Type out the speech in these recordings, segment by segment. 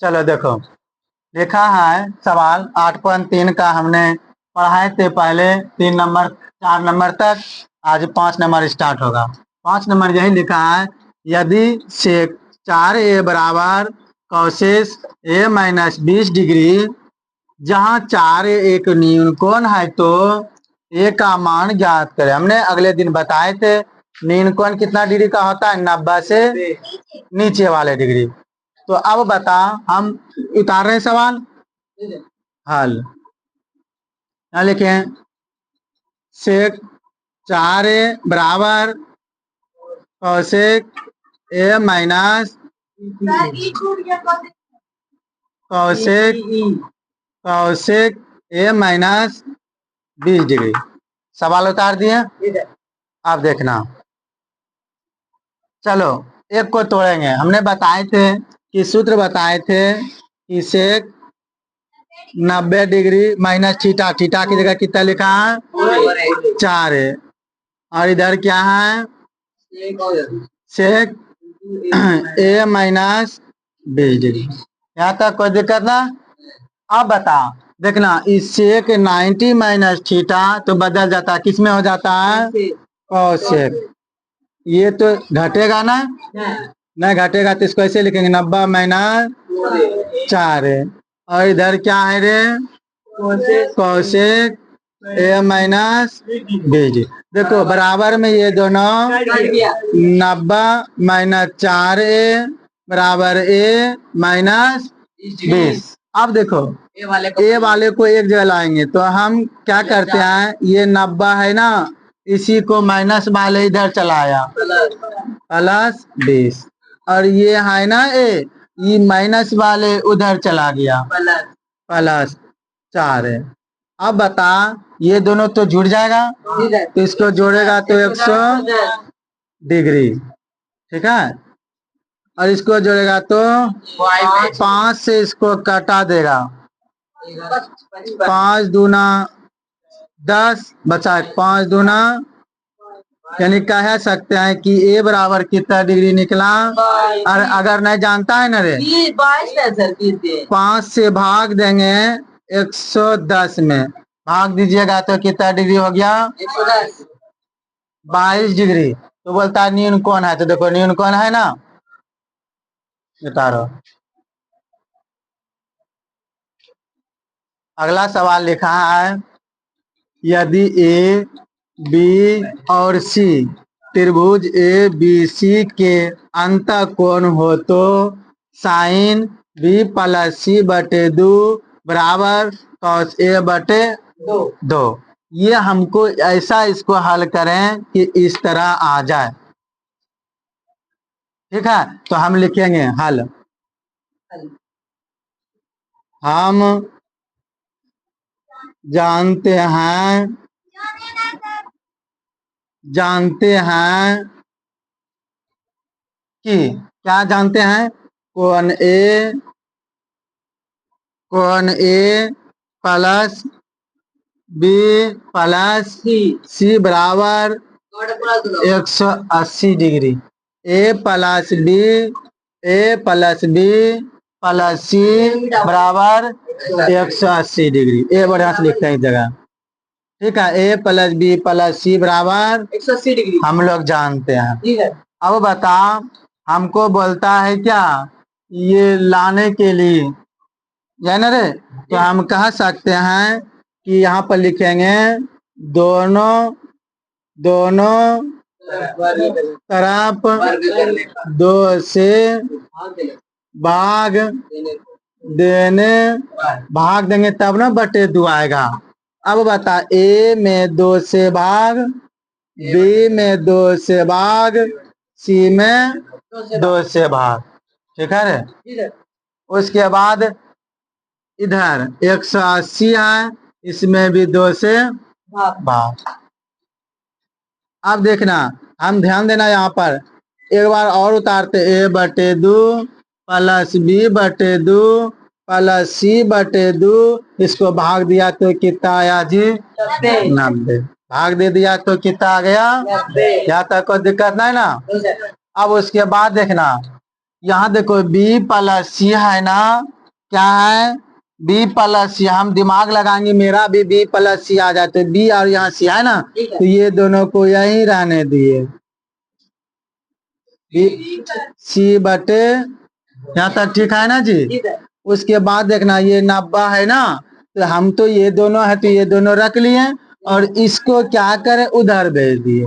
चलो देखो, लिखा है सवाल 8.3 का हमने पढ़ाए थे पहले 3 नंबर 4 नंबर तक। आज 5 नंबर स्टार्ट होगा। 5 नंबर यही लिखा है, यदि सेक 4a बराबर कॉसेस a-20 डिग्री, जहाँ 4 एक न्यून कोण है तो a का मान ज्ञात करें। हमने अगले दिन बताए थे न्यून कोण कितना डिग्री का होता है, 90 से नीचे वाले डिग्री। तो अब बता, हम उतार रहे हैं सवाल, हल यहाँ लिखें सेक 4a बराबर कॉसेक a-20 डिग्री। सवाल उतार दिए। अब देखना, चलो एक को तोड़ेंगे। हमने बताए थे कि सूत्र बताए थे कि सेक 90 डिग्री माइनस थीटा, थीटा की जगह कितना लिखा है 4 और इधर क्या है सेक a-20 डिग्री। यहाँ तक कोई दिक्कत ना। अब बता, देखना इस सेक 90 माइनस थीटा तो बदल जाता है, किस में हो जाता है कॉसेक। ये तो घटेगा ना, नहीं घटेगा तो इसको ऐसे लिखेंगे 90 माइनस 4 और इधर क्या है रे कॉसेक a-20। देखो बराबर में ये दोनों 90 माइनस 4a बराबर a-20। अब देखो ए वाले को एक जगह लाएंगे तो हम क्या करते हैं, ये 90 है ना, इसी को माइनस वाले इधर चलाया प्लस 20 और ये है ना ये माइनस वाले उधर चला गया प्लस 4 है। अब बता, ये दोनों तो जुड़ जाएगा तो इसको जोड़ेगा तो 100 डिग्री, ठीक है। और इसको जोड़ेगा तो 5 से इसको काटा देगा, 5 दूना 10 बचा 5 दूना, यानी कह सकते हैं कि a बराबर कितना डिग्री निकला। और अगर नहीं जानता है ना रे 5 से भाग देंगे 110 में, भाग दीजिएगा तो कितना डिग्री हो गया 22 डिग्री। तो बोलता है न्यून कोण है, तो देखो न्यून कोण है ना, उतारो। अगला सवाल लिखा है, यदि ए बी और सी त्रिभुज ए बी सी के अंत कोण हो तो साइन बी प्लस सी बटे 2 बराबर कॉस ए बटे 2। ये हमको ऐसा इसको हल करें कि इस तरह आ जाए, ठीक है। तो हम लिखेंगे हल, हम जानते हैं कि क्या जानते हैं, कोण ए प्लस बी प्लस सी बराबर 180 डिग्री। ए प्लस बी प्लस सी बराबर 180 डिग्री। ए बढ़िया से लिखते हैं इस जगह, ठीक है। ए प्लस बी प्लस सी बराबर 180 डिग्री हम लोग जानते हैं। अब बता, हमको बोलता है क्या ये लाने के लिए, जाना रे, तो हम कह सकते हैं कि यहाँ पर लिखेंगे दोनों तरफ 2 से भाग देंगे तब ना बटे 2 आएगा। अब बता, ए में 2 से भाग, बी में 2 से भाग, सी में 2 से भाग, ठीक है रे। उसके बाद इधर 180 है, इसमें भी 2 से भाग। अब देखना, हम ध्यान देना यहाँ पर एक बार और उतारते, ए बटे 2 प्लस बी बटे 2 प्लस सी बटे 2, इसको भाग दिया तो कितना आया जी 90। भाग दे दिया तो कितना आ गया 90। यहाँ तक कोई दिक्कत नहीं ना। अब उसके बाद देखना, यहाँ देखो बी प्लस सी है ना, क्या है बी प्लस सी, हम दिमाग लगाएंगे, मेरा भी बी प्लस सी आ जाए तो बी और यहाँ सी है ना, तो ये दोनों को यही रहने दिए, सी बटे, यहाँ तक ठीक है ना जी। उसके बाद देखना ये 90 है ना, तो हम तो ये दोनों है तो ये दोनों रख लिए और इसको क्या करें उधर भेज दिए,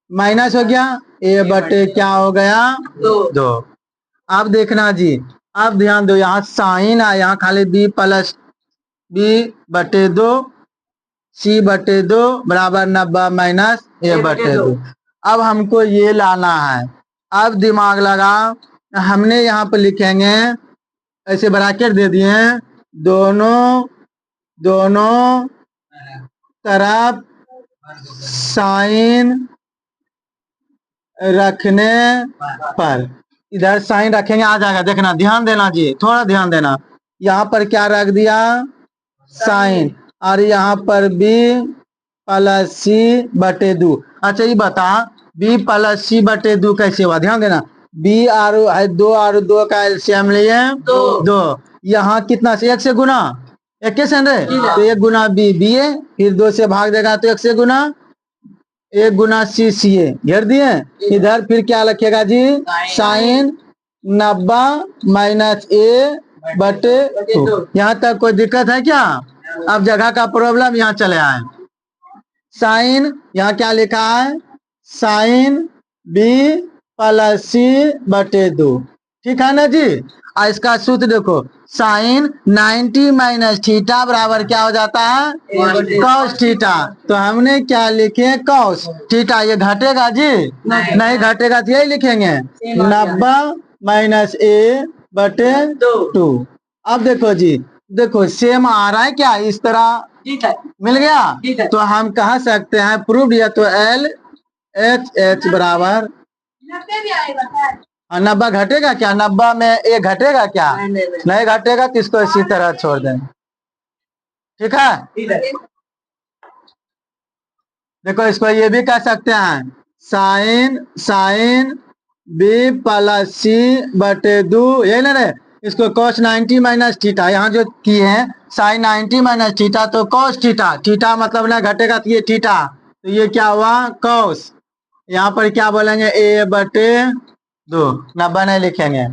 माइनस हो गया, ए बटे क्या हो गया 2। अब देखना जी, अब ध्यान दो, यहाँ साइन है, यहाँ खाली बी प्लस बी बटे 2 सी बटे 2 बराबर 90 माइनस ए बटे 2। अब हमको ये लाना है, अब दिमाग लगा, हमने यहाँ पे लिखेंगे ऐसे ब्रैकेट दे दिए, दोनों दोनों तरफ साइन रखने पर, इधर साइन रखेंगे आ जाएगा, देखना ध्यान देना जी, थोड़ा ध्यान देना, यहाँ पर क्या रख दिया साइन, और यहाँ पर बी प्लस सी बटे 2। अच्छा ये बता बी प्लस सी बटे 2 कैसे हुआ, ध्यान देना, बी और 2 और 2 का एलसीएम लिए 2, यहाँ कितना से 1 से गुना, 1 के से तो 1 गुना बी बी ए, फिर 2 से भाग देगा तो 1 से गुना, 1 गुना सी सी ए, घेर दिए, इधर फिर क्या लिखेगा जी साइन 90 माइनस ए बटे 2। यहाँ तक कोई दिक्कत है क्या? अब जगह का प्रॉब्लम यहाँ चले आए, साइन यहाँ क्या लिखा है साइन बी प्लस सी बटे 2, ठीक है ना जी। और इसका सूत्र देखो, साइन 90 माइनस थीटा बराबर क्या हो जाता है कॉस थीटा, तो हमने क्या लिखे कॉस थीटा, ये घटेगा जी नहीं घटेगा तो यही लिखेंगे 90 माइनस ए बटे 2। अब देखो जी, देखो सेम आ रहा है क्या, इस तरह मिल गया, तो हम कह सकते हैं प्रूव, या तो एल एच एच बराबर 90 घटेगा क्या, 90 में ए घटेगा क्या, नहीं घटेगा, तो इसको इसी तरह छोड़ दें, ठीक है। देखो इसको ये भी कह सकते हैं साइन साइन बी प्लस सी बटे 2, यही ना रे, इसको cos 90 माइनस थीटा, यहाँ जो किए हैं साइन 90 माइनस थीटा, तो cos थीटा, थीटा मतलब ना घटेगा तो ये थीटा, तो ये क्या हुआ cos, यहाँ पर क्या बोलेंगे ए बटे 2, 90 नहीं लिखेंगे,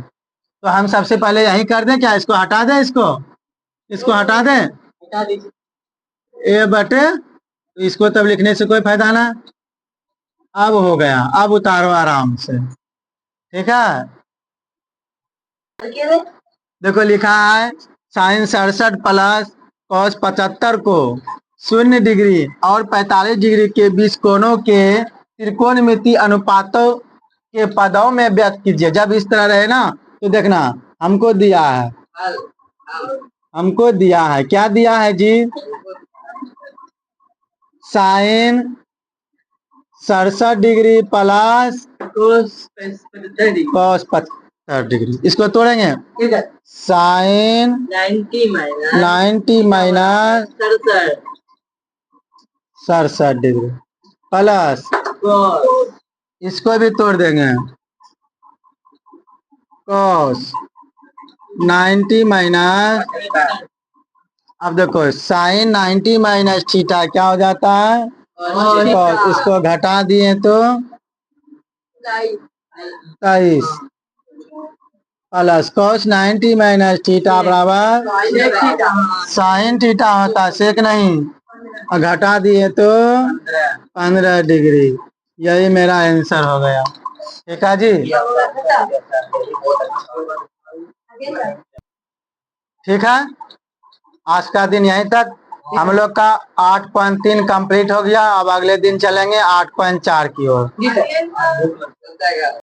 तो हम सबसे पहले यही कर दें क्या, इसको हटा दें, इसको हटा दें ए बटे, तो इसको तब लिखने से कोई फायदा ना, अब हो गया, अब उतारो आराम से, ठीक है। देखो लिखा है साइन 67 प्लस कॉस 75 को 0 डिग्री और 45 डिग्री के बीच कोणों के त्रिकोणमितीय अनुपातों के पदों में व्यक्त कीजिए। जब इस तरह रहे ना, तो देखना हमको दिया है क्या दिया है जी, sine 67 degree plus cos 75 degree, इसको तोड़ेंगे, साइन 90 माइनस 67 डिग्री प्लस, इसको भी तोड़ देंगे, कॉस 90 माइनस, अब देखो साइन 90 माइनस थीटा क्या हो जाता है कॉस, इसको घटा दिए तो 23 प्लस कॉस 90 माइनस थीटा बराबर साइन थीटा होता है, सेक नहीं, और घटा दिए तो 15 डिग्री, यही मेरा आंसर हो गया, ठीक है जी, ठीक है। आज का दिन यहीं तक, हम लोग का 8.3 कंप्लीट हो गया, अब अगले दिन चलेंगे 8.4 की ओर।